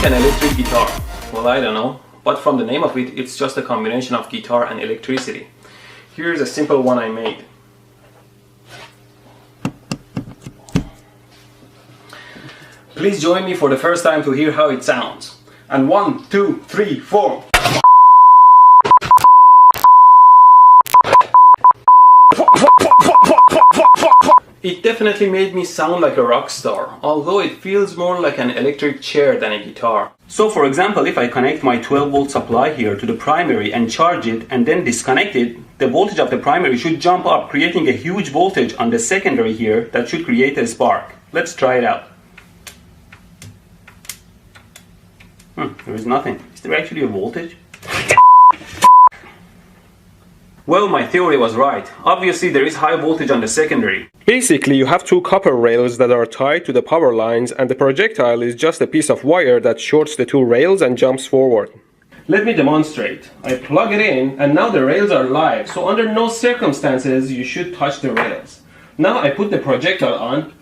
make an electric guitar? Well, I don't know, but from the name of it, it's just a combination of guitar and electricity. Here's a simple one I made. Please join me for the first time to hear how it sounds. And 1, 2, 3, 4. It definitely made me sound like a rock star, although it feels more like an electric chair than a guitar. So for example, if I connect my 12-volt supply here to the primary and charge it and then disconnect it, the voltage of the primary should jump up, creating a huge voltage on the secondary here that should create a spark. Let's try it out. There is nothing. Is there actually a voltage? Well, my theory was right. Obviously, there is high voltage on the secondary. Basically, you have two copper rails that are tied to the power lines, and the projectile is just a piece of wire that shorts the two rails and jumps forward. Let me demonstrate. I plug it in, and now the rails are live, so under no circumstances you should touch the rails. Now I put the projectile on.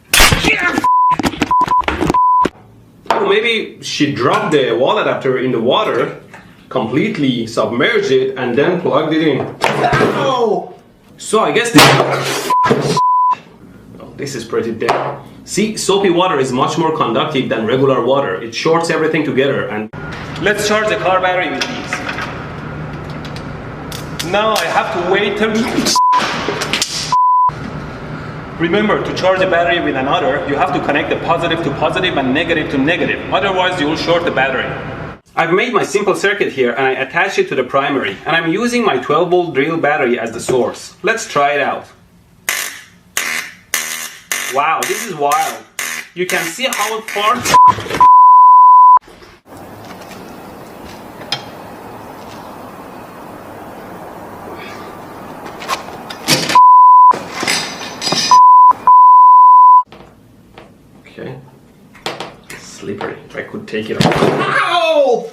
Oh, maybe she dropped the wall adapter in the water, completely submerged it, and then plugged it in. Ow! So I guess this is pretty dead. See, soapy water is much more conductive than regular water. It shorts everything together. And let's charge the car battery with these. Now I have to wait till... Remember, to charge a battery with another, you have to connect the positive to positive and negative to negative. Otherwise, you will short the battery. I've made my simple circuit here and I attach it to the primary. And I'm using my 12-volt drill battery as the source. Let's try it out. Wow, this is wild. You can see how far... Okay. Slippery. I could take it off. Ow!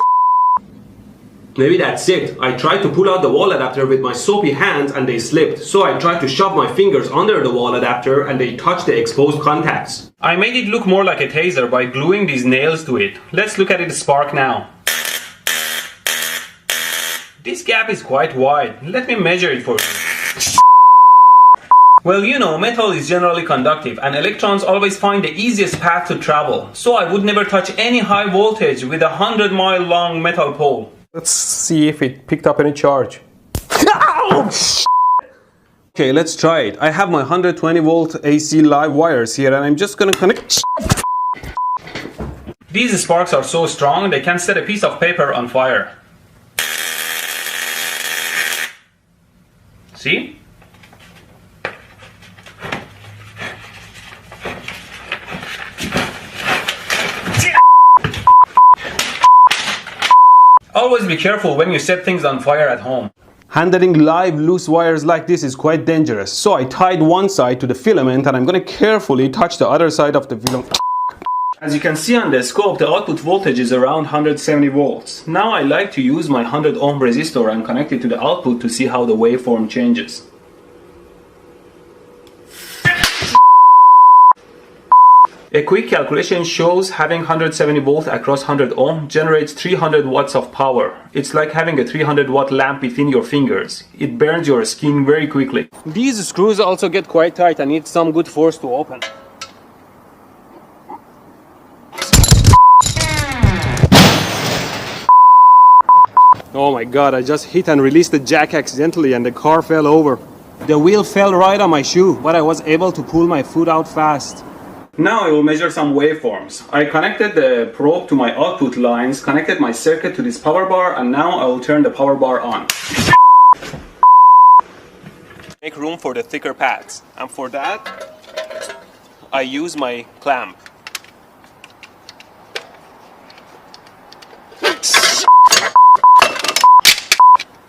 Maybe that's it. I tried to pull out the wall adapter with my soapy hands and they slipped. So I tried to shove my fingers under the wall adapter and they touched the exposed contacts. I made it look more like a taser by gluing these nails to it. Let's look at it spark now. This gap is quite wide. Let me measure it for you. Well, you know, metal is generally conductive and electrons always find the easiest path to travel. So I would never touch any high voltage with a 100-mile long metal pole. Let's see if it picked up any charge. Okay, let's try it. I have my 120 volt AC live wires here and I'm just gonna connect. These sparks are so strong they can set a piece of paper on fire. See? Always be careful when you set things on fire at home. Handling live loose wires like this is quite dangerous. So I tied one side to the filament and I'm going to carefully touch the other side of the filament. As you can see on the scope, the output voltage is around 170 volts. Now I like to use my 100 ohm resistor and connect it to the output to see how the waveform changes. A quick calculation shows having 170 volt across 100 ohm generates 300 watts of power. It's like having a 300 watt lamp between your fingers. It burns your skin very quickly. These screws also get quite tight and need some good force to open. Oh my god, I just hit and released the jack accidentally and the car fell over. The wheel fell right on my shoe, but I was able to pull my foot out fast. Now I will measure some waveforms. I connected the probe to my output lines, connected my circuit to this power bar, and now I will turn the power bar on. Make room for the thicker pads, and for that I use my clamp.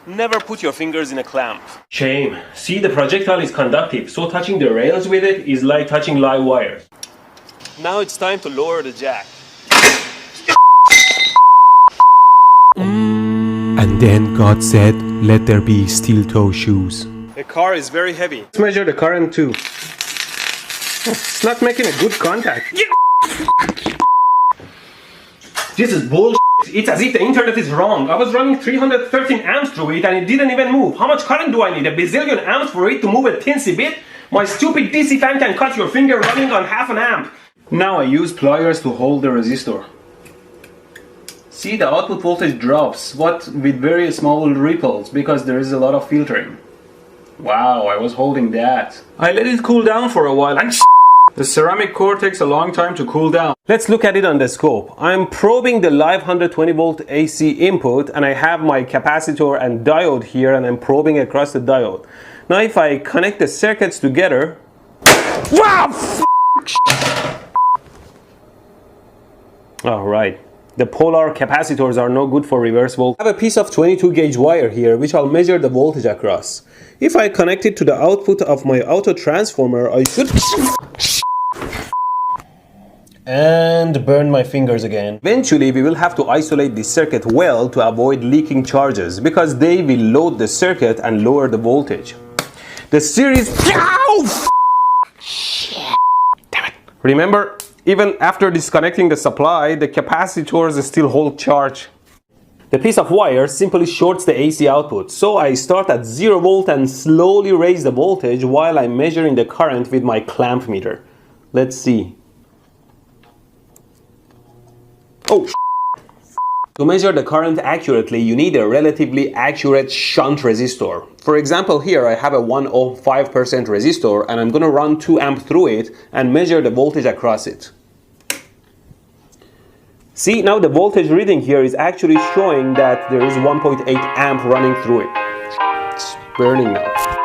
Never put your fingers in a clamp. Shame. See, the projectile is conductive, so touching the rails with it is like touching live wires. Now it's time to lower the jack. And then God said, let there be steel-toe shoes. The car is very heavy. Let's measure the current too. It's not making a good contact. This is bullshit. It's as if the internet is wrong. I was running 313 amps through it and it didn't even move. How much current do I need? A bazillion amps for it to move a teensy bit? My stupid DC fan can cut your finger running on half an amp. Now I use pliers to hold the resistor. See, the output voltage drops, but with very small ripples because there is a lot of filtering. Wow, I was holding that. I let it cool down for a while and the ceramic core takes a long time to cool down. Let's look at it on the scope. I'm probing the live 120 volt AC input and I have my capacitor and diode here and I'm probing across the diode. Now if I connect the circuits together... Wow! Alright. The polar capacitors are no good for reverse voltage. I have a piece of 22 gauge wire here which I'll measure the voltage across. If I connect it to the output of my auto transformer, I should... and burn my fingers again. Eventually we will have to isolate this circuit well to avoid leaking charges because they will load the circuit and lower the voltage. The series... Damn it. Remember, even after disconnecting the supply, the capacitors still hold charge. The piece of wire simply shorts the AC output, so I start at 0 volt and slowly raise the voltage while I'm measuring the current with my clamp meter. Let's see. Oh, to measure the current accurately, you need a relatively accurate shunt resistor. For example, here I have a 105% resistor and I'm going to run 2 amp through it and measure the voltage across it. See, now the voltage reading here is actually showing that there is 1.8 amp running through it. It's burning now.